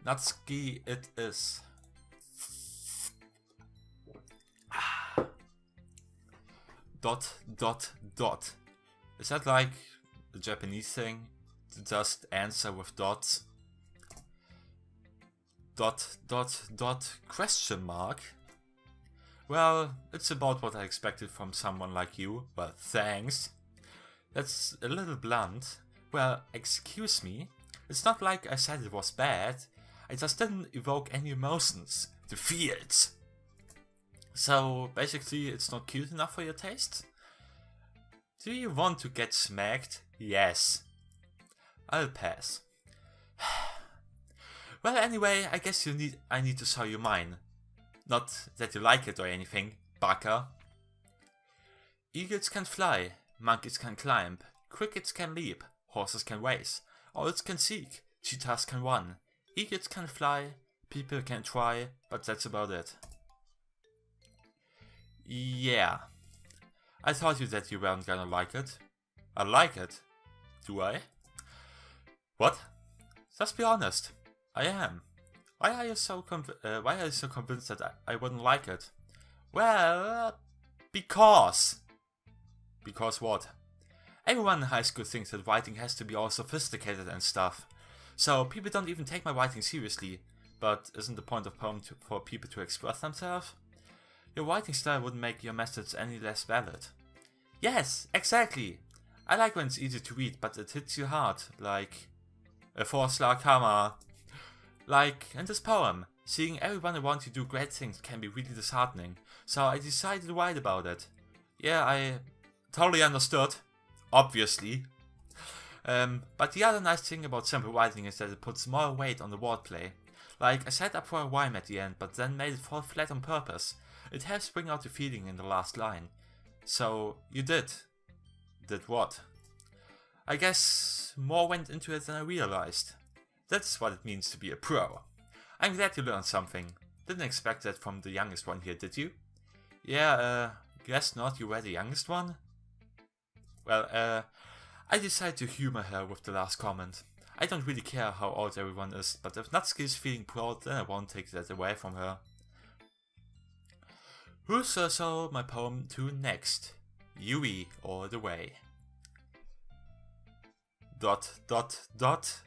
Natsuki it is. Dot dot dot. Is that like a Japanese thing to just answer with dots? Dot dot dot question mark? Well, it's about what I expected from someone like you. Well, thanks. That's a little blunt. Well, excuse me. It's not like I said it was bad. I just didn't evoke any emotions. The feels. So, basically, it's not cute enough for your taste? Do you want to get smacked? Yes. I'll pass. Well, anyway, I guess I need to show you mine. Not that you like it or anything, baka. Eagles can fly, monkeys can climb, crickets can leap, horses can race, owls can seek, cheetahs can run, eagles can fly, people can try, but that's about it. Yeah. I thought that you weren't gonna like it. I like it. Do I? What? Just be honest. I am. Why are you so convinced that I wouldn't like it? Well, because. Because what? Everyone in high school thinks that writing has to be all sophisticated and stuff. So people don't even take my writing seriously. But isn't the point of poem for people to express themselves? Your writing style wouldn't make your message any less valid. Yes, exactly. I like when it's easy to read, but it hits you hard, like a four-slag hammer. Like in this poem, seeing everyone around you do great things can be really disheartening, so I decided to write about it. Yeah, I totally understood, obviously. But the other nice thing about simple writing is that it puts more weight on the wordplay. Like, I set up for a rhyme at the end, but then made it fall flat on purpose. It helps bring out the feeling in the last line. So, you did. Did what? I guess more went into it than I realized. That's what it means to be a pro. I'm glad you learned something. Didn't expect that from the youngest one here, did you? Yeah, guess not, you were the youngest one? Well, I decided to humor her with the last comment. I don't really care how old everyone is, but if Natsuki is feeling proud, then I won't take that away from her. Who shall my poem to next? Yui all the way. Dot dot dot.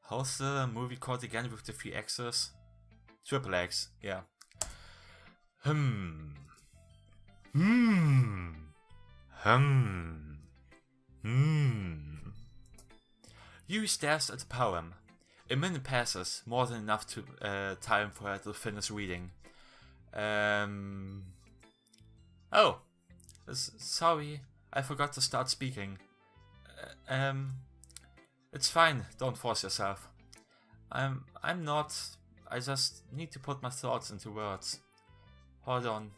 How's the movie called again with the 3 X's? Triple X, yeah. Yui stares at the poem. A minute passes, more than enough time for her to finish reading. Oh, sorry, I forgot to start speaking. It's fine, don't force yourself. I'm not, I just need to put my thoughts into words. Hold on,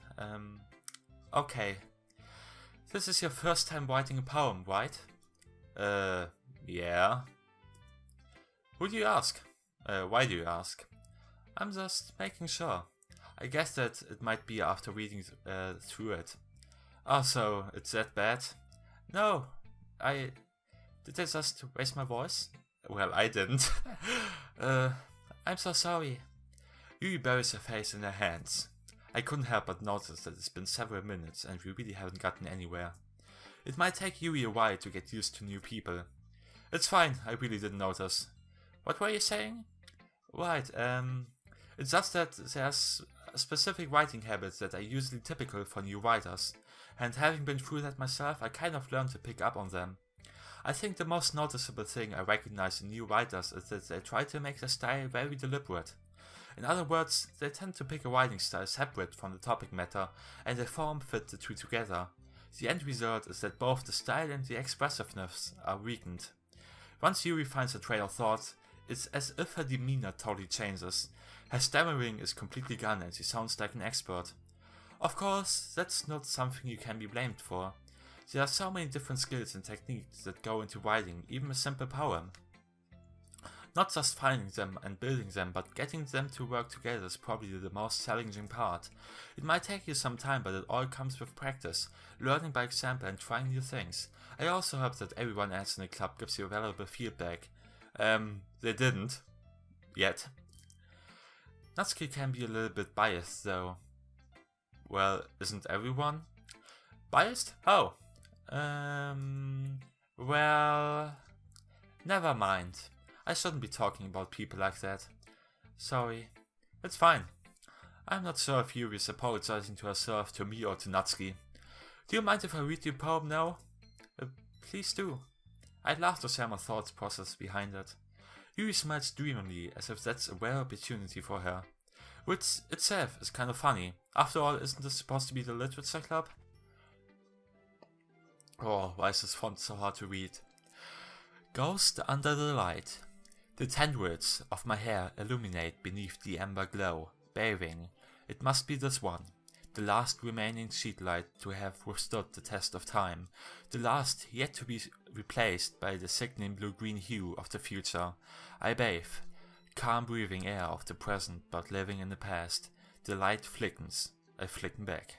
okay. This is your first time writing a poem, right? Yeah. Who do you ask? Why do you ask? I'm just making sure. I guess that it might be after reading through it. Oh, so it's that bad? No, did I just raise my voice? Well, I didn't. I'm so sorry. Yui buries her face in her hands. I couldn't help but notice that it's been several minutes and we really haven't gotten anywhere. It might take Yui a while to get used to new people. It's fine, I really didn't notice. What were you saying? Right, it's just that there's specific writing habits that are usually typical for new writers, and having been through that myself, I kind of learned to pick up on them. I think the most noticeable thing I recognize in new writers is that they try to make their style very deliberate. In other words, they tend to pick a writing style separate from the topic matter, and they form fit the two together. The end result is that both the style and the expressiveness are weakened. Once Yuri finds a train of thought, it's as if her demeanor totally changes. Her stammering is completely gone and she sounds like an expert. Of course, that's not something you can be blamed for. There are so many different skills and techniques that go into writing even a simple poem. Not just finding them and building them, but getting them to work together is probably the most challenging part. It might take you some time, but it all comes with practice, learning by example and trying new things. I also hope that everyone else in the club gives you valuable feedback. They didn't. Yet. Natsuki can be a little bit biased though. Well, isn't everyone biased? Oh. Well... Never mind. I shouldn't be talking about people like that. Sorry. It's fine. I'm not sure if Yuri is apologizing to herself, to me, or to Natsuki. Do you mind if I read your poem now? Please do. I'd love to share my thoughts process behind it. Yuri smiles dreamily, as if that's a rare opportunity for her. Which itself is kind of funny. After all, isn't this supposed to be the literature club? Oh, why is this font so hard to read? Ghost under the light. The tendrils of my hair illuminate beneath the amber glow, bathing. It must be this one, the last remaining sheet light to have withstood the test of time, the last yet to be replaced by the sickening blue-green hue of the future. I bathe, calm breathing air of the present but living in the past. The light flickens, I flicken back.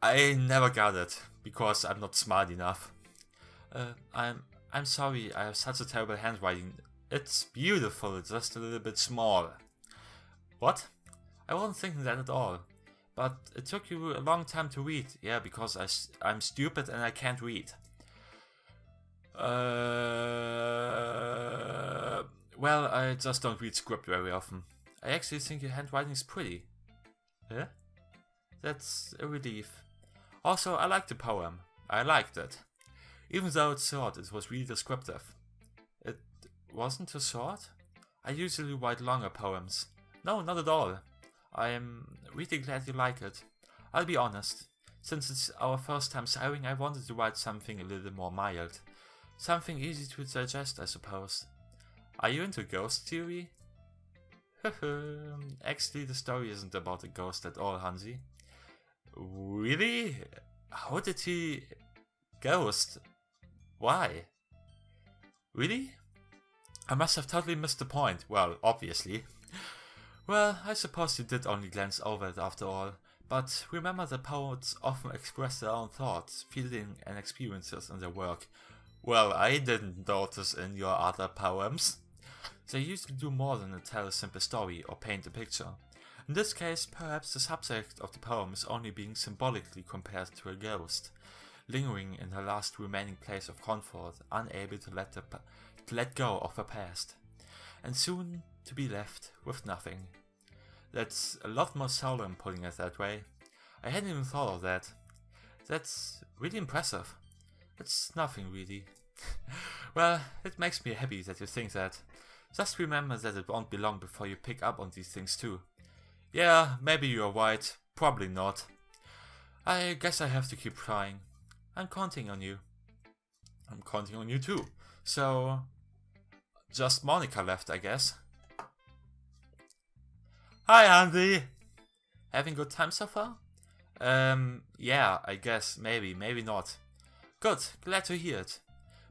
I never got it, because I'm not smart enough. I'm sorry, I have such a terrible handwriting. It's beautiful, it's just a little bit small. What? I wasn't thinking that at all. But it took you a long time to read. Yeah, because I'm stupid and I can't read. Well, I just don't read script very often. I actually think your handwriting is pretty. Yeah? That's a relief. Also, I liked the poem. I liked it. Even though it's short, it was really descriptive. It wasn't too short? I usually write longer poems. No, not at all. I'm really glad you like it. I'll be honest. Since it's our first time siring, I wanted to write something a little more mild. Something easy to digest, I suppose. Are you into ghost theory? Actually, the story isn't about a ghost at all, Hansi. Really? How did he... Ghost? Why? Really? I must have totally missed the point. Well, obviously. Well, I suppose you did only glance over it after all. But remember that poets often express their own thoughts, feelings and experiences in their work. Well, I didn't notice in your other poems. They usually do more than tell a simple story or paint a picture. In this case, perhaps the subject of the poem is only being symbolically compared to a ghost, lingering in her last remaining place of comfort, unable to let go of her past, and soon to be left with nothing. That's a lot more solemn putting it that way. I hadn't even thought of that. That's really impressive. It's nothing really. Well, it makes me happy that you think that. Just remember that it won't be long before you pick up on these things too. Yeah, maybe you're right. Probably not. I guess I have to keep trying. I'm counting on you. I'm counting on you too. So, just Monica left, I guess. Hi, Hansi! Having good time so far? Yeah, I guess. Maybe not. Good, glad to hear it.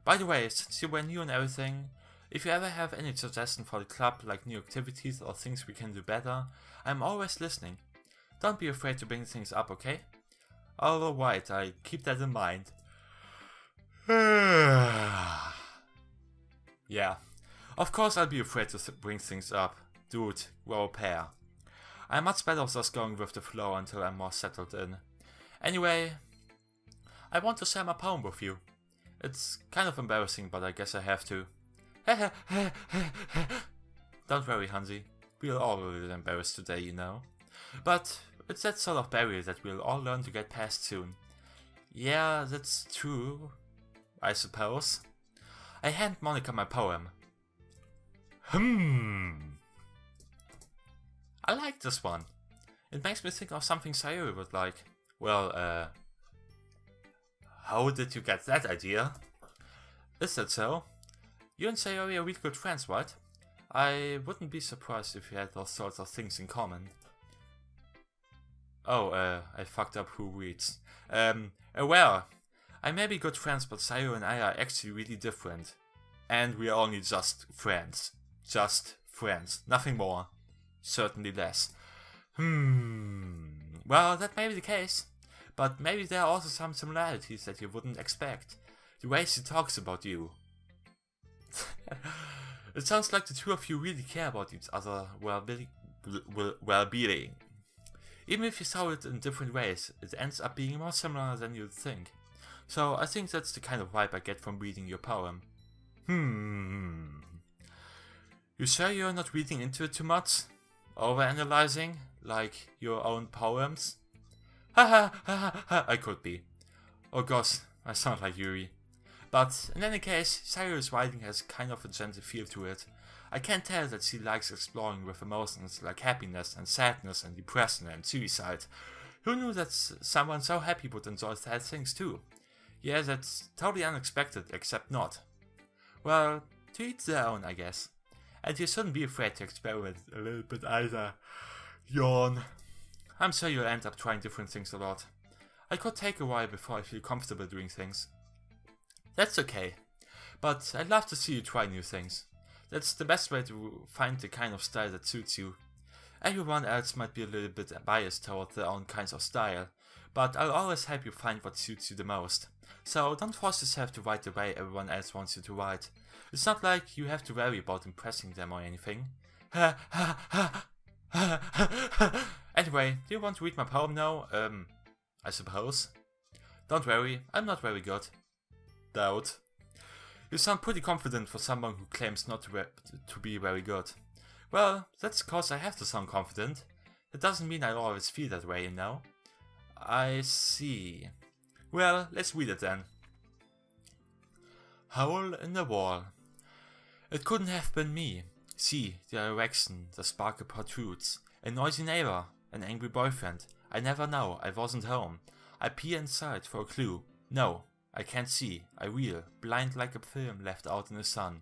By the way, since you were new and everything, if you ever have any suggestions for the club, like new activities or things we can do better, I'm always listening. Don't be afraid to bring things up, okay? Alright, I keep that in mind. Yeah, of course I'll be afraid to bring things up. Dude, we're a pair. I'm much better just going with the flow until I'm more settled in. Anyway, I want to share my poem with you. It's kind of embarrassing, but I guess I have to. Don't worry, Hansi. We're all a little embarrassed today, you know. But it's that sort of barrier that we'll all learn to get past soon. Yeah, that's true, I suppose. I hand Monica my poem. I like this one. It makes me think of something Sayuri would like. Well, how did you get that idea? Is that so? You and Sayuri are really good friends, right? I wouldn't be surprised if you had those sorts of things in common. Oh, I fucked up who reads. Well, I may be good friends, but Sayuri and I are actually really different. And we are only just friends. Just friends. Nothing more. Certainly less. Well, that may be the case. But maybe there are also some similarities that you wouldn't expect. The way she talks about you. It sounds like the two of you really care about each other well-being. Even if you saw it in different ways, it ends up being more similar than you'd think. So I think that's the kind of vibe I get from reading your poem. You sure you're not reading into it too much? Overanalyzing? Like your own poems? I could be. Oh gosh, I sound like Yuri. But in any case, Sayuri's writing has kind of a gentle feel to it. I can tell that she likes exploring with emotions like happiness and sadness and depression and suicide. Who knew that someone so happy would enjoy sad things too? Yeah, that's totally unexpected, except not. Well, to each their own, I guess. And you shouldn't be afraid to experiment a little bit either. Yawn. I'm sure you'll end up trying different things a lot. I could take a while before I feel comfortable doing things. That's okay. But I'd love to see you try new things. That's the best way to find the kind of style that suits you. Everyone else might be a little bit biased toward their own kinds of style, but I'll always help you find what suits you the most. So don't force yourself to write the way everyone else wants you to write. It's not like you have to worry about impressing them or anything. Anyway, do you want to read my poem now? I suppose. Don't worry, I'm not very good. Doubt. You sound pretty confident for someone who claims not to be very good. Well, that's cause I have to sound confident. That doesn't mean I always feel that way, you know? I see. Well, let's read it then. Hole in the wall. It couldn't have been me. See, the erection, the sparkle protrudes. A noisy neighbor, an angry boyfriend. I never know, I wasn't home. I peer inside for a clue. No, I can't see. I reel, blind like a film left out in the sun.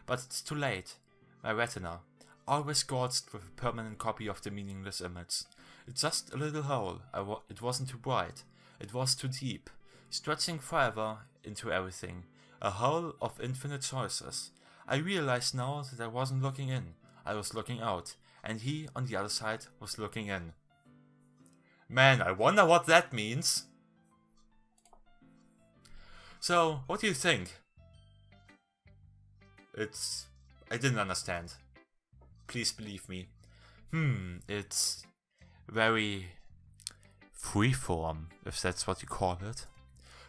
But it's too late. My retina, always scorched with a permanent copy of the meaningless image. It's just a little hole. It wasn't too bright. It was too deep. Stretching forever into everything. A hole of infinite choices. I realized now that I wasn't looking in. I was looking out. And he, on the other side, was looking in. Man, I wonder what that means. So, what do you think? I didn't understand. Please believe me. It's very freeform, if that's what you call it.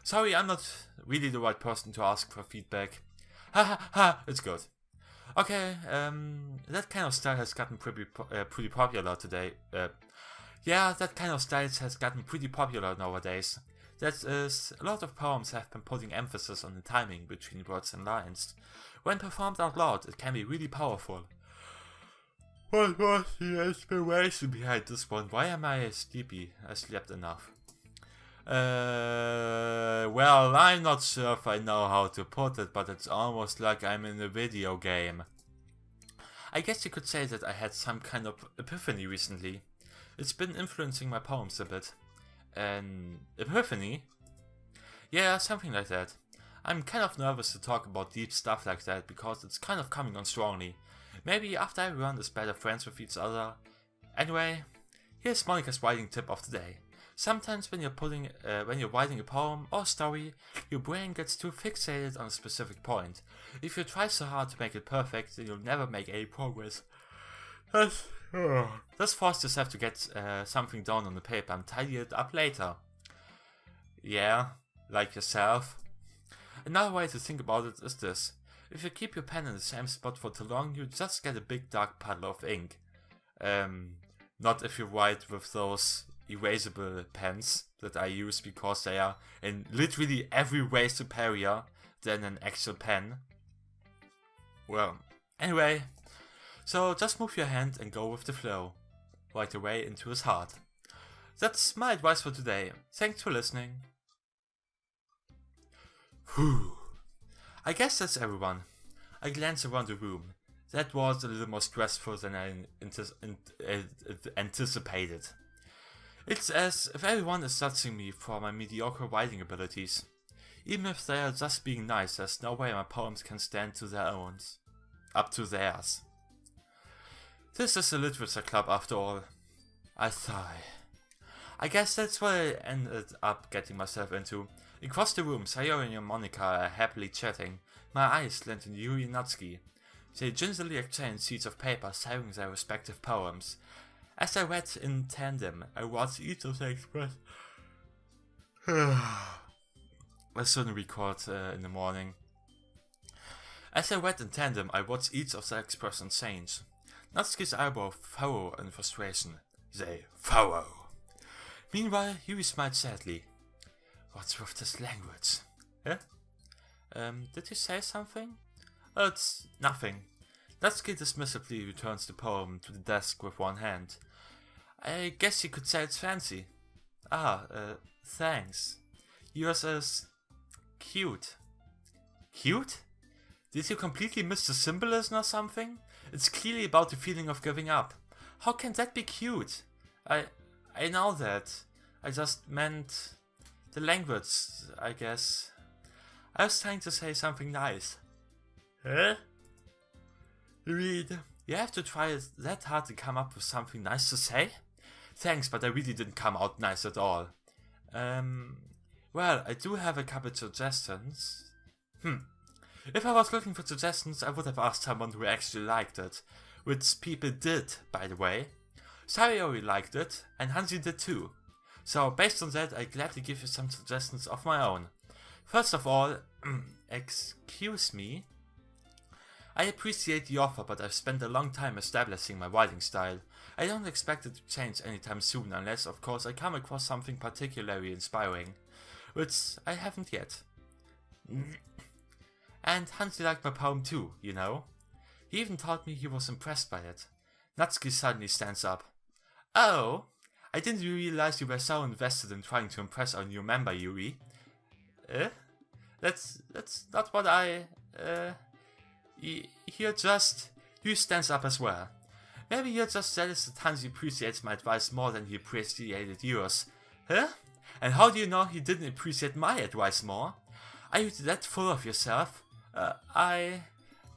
Sorry, I'm not really the right person to ask for feedback. It's good. Okay, that kind of style has gotten pretty popular today. Yeah, that kind of style has gotten pretty popular nowadays. That is, a lot of poems have been putting emphasis on the timing between words and lines. When performed out loud, it can be really powerful. What was the inspiration behind this one? Why am I sleepy? I slept enough. Well, I'm not sure if I know how to put it, but it's almost like I'm in a video game. I guess you could say that I had some kind of epiphany recently. It's been influencing my poems a bit. An epiphany? Yeah, something like that. I'm kind of nervous to talk about deep stuff like that because it's kind of coming on strongly. Maybe after everyone is better friends with each other. Anyway, here's Monica's writing tip of the day. Sometimes when you're writing a poem or story, your brain gets too fixated on a specific point. If you try so hard to make it perfect, then you'll never make any progress. Just force yourself to get something down on the paper and tidy it up later. Yeah, like yourself. Another way to think about it is this. If you keep your pen in the same spot for too long, you just get a big dark puddle of ink. Not if you write with those erasable pens that I use because they are in literally every way superior than an actual pen. Well, anyway, so just move your hand and go with the flow, right away into his heart. That's my advice for today. Thanks for listening. Whew. I guess that's everyone. I glanced around the room. That was a little more stressful than I anticipated. It's as if everyone is judging me for my mediocre writing abilities. Even if they are just being nice, there's no way my poems can stand to their own. Up to theirs. This is a literature club after all. I sigh. I guess that's what I ended up getting myself into. Across the room, Sayori and Monica are happily chatting. My eyes glint on Yuri and Natsuki. They gingerly exchange sheets of paper, saving their respective poems. As I read in tandem, I watched each of their express. I shouldn't record in the morning. As I read in tandem, I watched each of their expressions change. Natsuki's eyebrow furrow in frustration. They furrow. Meanwhile, Yuri smiled sadly. What's with this language? Huh? Did you say something? Oh, it's nothing. Natsuki dismissively returns the poem to the desk with one hand. I guess you could say it's fancy. Thanks. Yours is cute. Cute? Did you completely miss the symbolism or something? It's clearly about the feeling of giving up. How can that be cute? I know that. I just meant the language, I guess. I was trying to say something nice. Huh? Read. You have to try it that hard to come up with something nice to say? Thanks, but I really didn't come out nice at all. Well, I do have a couple suggestions. If I was looking for suggestions, I would have asked someone who actually liked it. Which people did, by the way. Sayori liked it, and Hansi did too. So, based on that, I gladly give you some suggestions of my own. First of all, excuse me. I appreciate the offer, but I've spent a long time establishing my writing style. I don't expect it to change anytime soon, unless, of course, I come across something particularly inspiring. Which I haven't yet. And Hansi liked my poem too, you know. He even told me he was impressed by it. Natsuki suddenly stands up. Oh, I didn't realize you were so invested in trying to impress our new member, Yuri. That's not what I... Yuri stands up as well. Maybe you're just jealous that Hansi appreciates my advice more than he appreciated yours. Huh? And how do you know he didn't appreciate my advice more? Are you that full of yourself?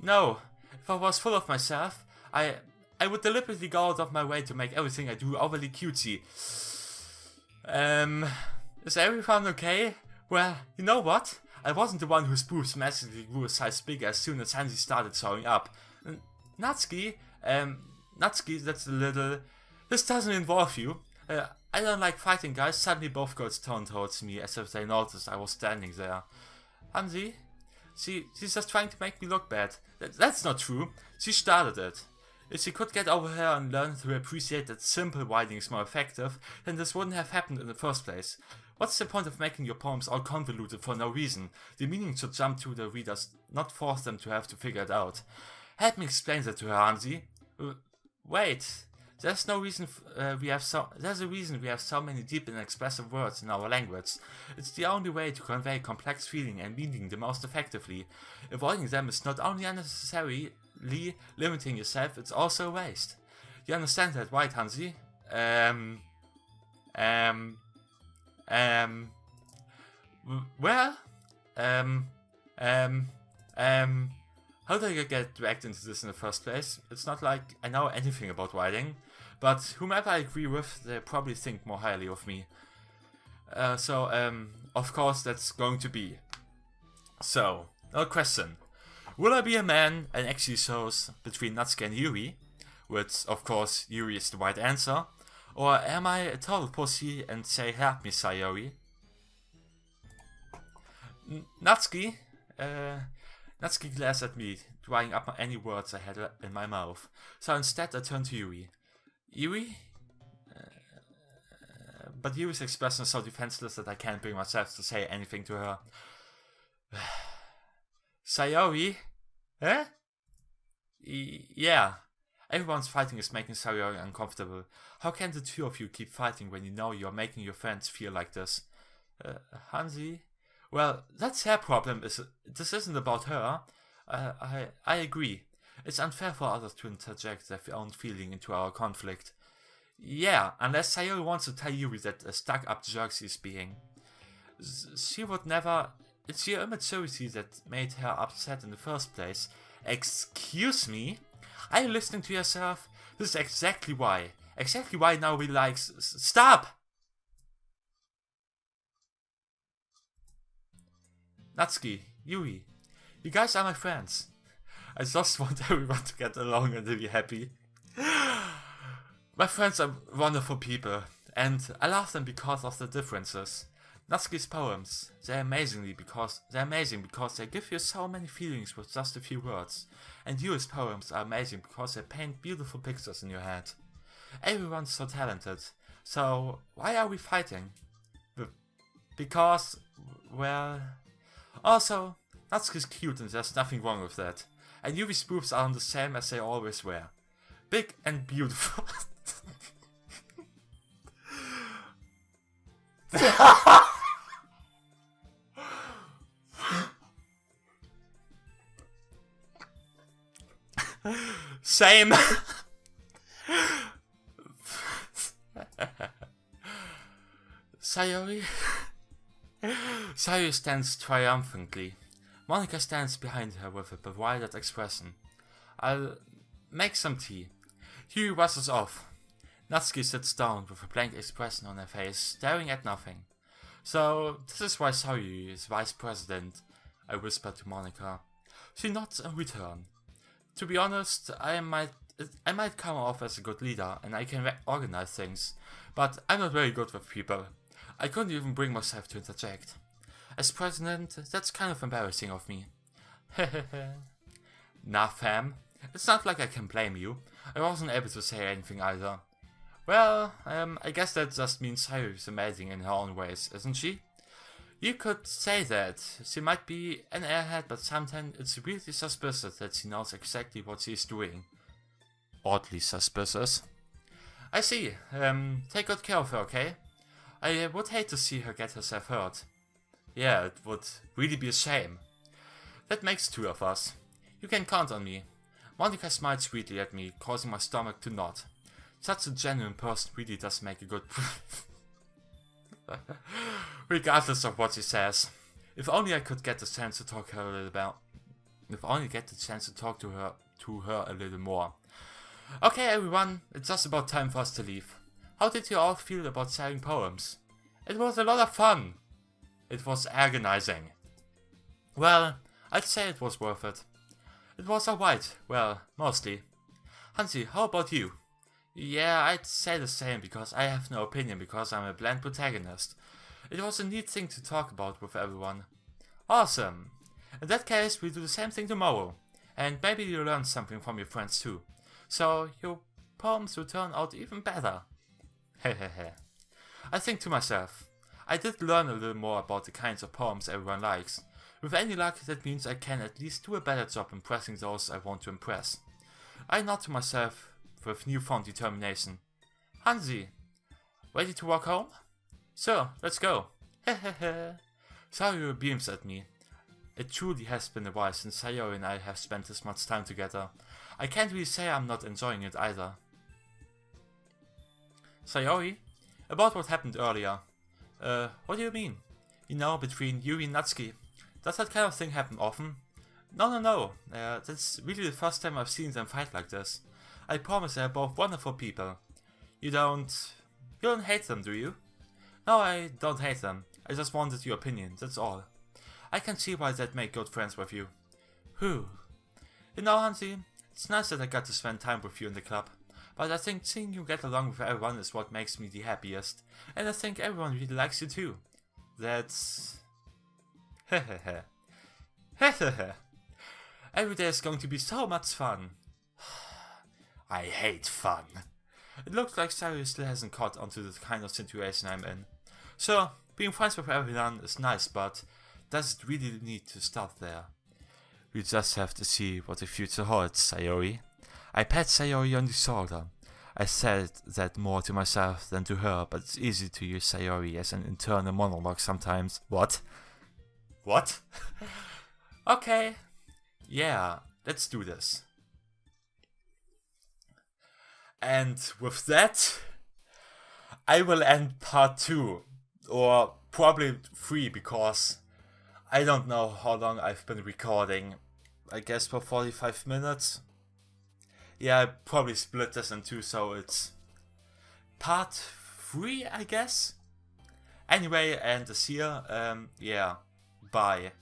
No. If I was full of myself, I would deliberately go out of my way to make everything I do overly cutesy. Is everyone okay? Well, you know what? I wasn't the one whose boobs massively grew a size bigger as soon as Hansi started showing up. Natsuki, that's a little... This doesn't involve you. I don't like fighting, guys. Suddenly both girls turned towards me as if they noticed I was standing there. Hansi? She's just trying to make me look bad. That's not true. She started it. If she could get over here and learn to appreciate that simple writing is more effective, then this wouldn't have happened in the first place. What's the point of making your poems all convoluted for no reason? The meaning should jump to the readers, not force them to have to figure it out. Help me explain that to her, Hansi. Wait. There's no reason there's a reason we have so many deep and expressive words in our language. It's the only way to convey complex feeling and meaning the most effectively. Avoiding them is not only unnecessarily limiting yourself, it's also a waste. You understand that, right, Hansi? How did I get dragged into this in the first place? It's not like I know anything about writing, but whomever I agree with, they probably think more highly of me. Of course that's going to be. So, now question. Will I be a man and actually choose between Natsuki and Yuri? Which, of course, Yuri is the right answer. Or am I a total pussy and say, help me, Sayori? Natsuki glares at me, drying up any words I had in my mouth. So instead I turn to Yuri. Yuri? But Yuri's expression is so defenseless that I can't bring myself to say anything to her. Sayori? Huh? Yeah. Everyone's fighting is making Sayori uncomfortable. How can the two of you keep fighting when you know you're making your friends feel like this? Hansi? Well, that's her problem. This isn't about her. I agree. It's unfair for others to interject their own feeling into our conflict. Yeah, unless Sayori wants to tell Yuri that a stuck-up jerk she's being. She would never... It's your immaturity that made her upset in the first place. Excuse me? Are you listening to yourself? This is exactly why. Exactly why now we like... Stop! Natsuki, Yui, you guys are my friends. I just want everyone to get along and to be happy. My friends are wonderful people, and I love them because of the differences. Natsuki's poems, they're amazing because they give you so many feelings with just a few words. And Yui's poems are amazing because they paint beautiful pictures in your head. Everyone's so talented, so why are we fighting? Because, well... Also, Natsuki's cute and there's nothing wrong with that. And Yui's boobs are the same as they always were. Big and beautiful. Same. Sayori stands triumphantly. Monika stands behind her with a bewildered expression. I'll make some tea. Yui rushes off. Natsuki sits down with a blank expression on her face, staring at nothing. So, this is why Sayori is vice president, I whisper to Monika. She nods in return. To be honest, I might come off as a good leader and I can organize things, but I'm not very good with people. I couldn't even bring myself to interject. As president, that's kind of embarrassing of me. Hehehe. Nah, fam. It's not like I can blame you. I wasn't able to say anything either. Well, I guess that just means Sayori is amazing in her own ways, isn't she? You could say that. She might be an airhead, but sometimes it's really suspicious that she knows exactly what she's doing. Oddly suspicious. I see. Take good care of her, okay? I would hate to see her get herself hurt. Yeah, it would really be a shame. That makes two of us. You can count on me. Monika smiled sweetly at me, causing my stomach to knot. Such a genuine person really does make a good... Regardless of what she says. If only I could get the chance to talk to her a little about... If only get the chance to talk to her a little more. Okay everyone, it's just about time for us to leave. How did you all feel about sharing poems? It was a lot of fun. It was agonizing. Well, I'd say it was worth it. It was alright, well, mostly. Hansi, how about you? Yeah, I'd say the same because I have no opinion because I'm a bland protagonist. It was a neat thing to talk about with everyone. Awesome. In that case, we'll do the same thing tomorrow. And maybe you'll learn something from your friends too. So, your poems will turn out even better. Hehehe. I think to myself, I did learn a little more about the kinds of poems everyone likes. With any luck, that means I can at least do a better job impressing those I want to impress. I nod to myself with newfound determination. Hansi, ready to walk home? So, let's go. Hehehe. Sayori beams at me. It truly has been a while since Sayori and I have spent this much time together. I can't really say I'm not enjoying it either. Sayori? About what happened earlier. What do you mean? You know, between Yui and Natsuki. Does that kind of thing happen often? No. That's really the first time I've seen them fight like this. I promise they're both wonderful people. You don't hate them, do you? No, I don't hate them. I just wanted your opinion, that's all. I can see why they'd make good friends with you. Whew. You know, Hansi, it's nice that I got to spend time with you in the club. But I think seeing you get along with everyone is what makes me the happiest. And I think everyone really likes you too. That's... Hehehe. Hehehe. Every day is going to be so much fun. I hate fun. It looks like Sayori still hasn't caught onto the kind of situation I'm in. So, being friends with everyone is nice, but does it really need to stop there? We just have to see what the future holds, Sayori. I pat Sayori on the shoulder. I said that more to myself than to her, but it's easy to use Sayori as an internal monologue sometimes. What? What? Okay. Yeah, let's do this. And with that, I will end part 2. Or probably 3, because I don't know how long I've been recording. I guess for 45 minutes. Yeah, I probably split this in 2, so it's part 3, I guess. Anyway, and this here, yeah, bye.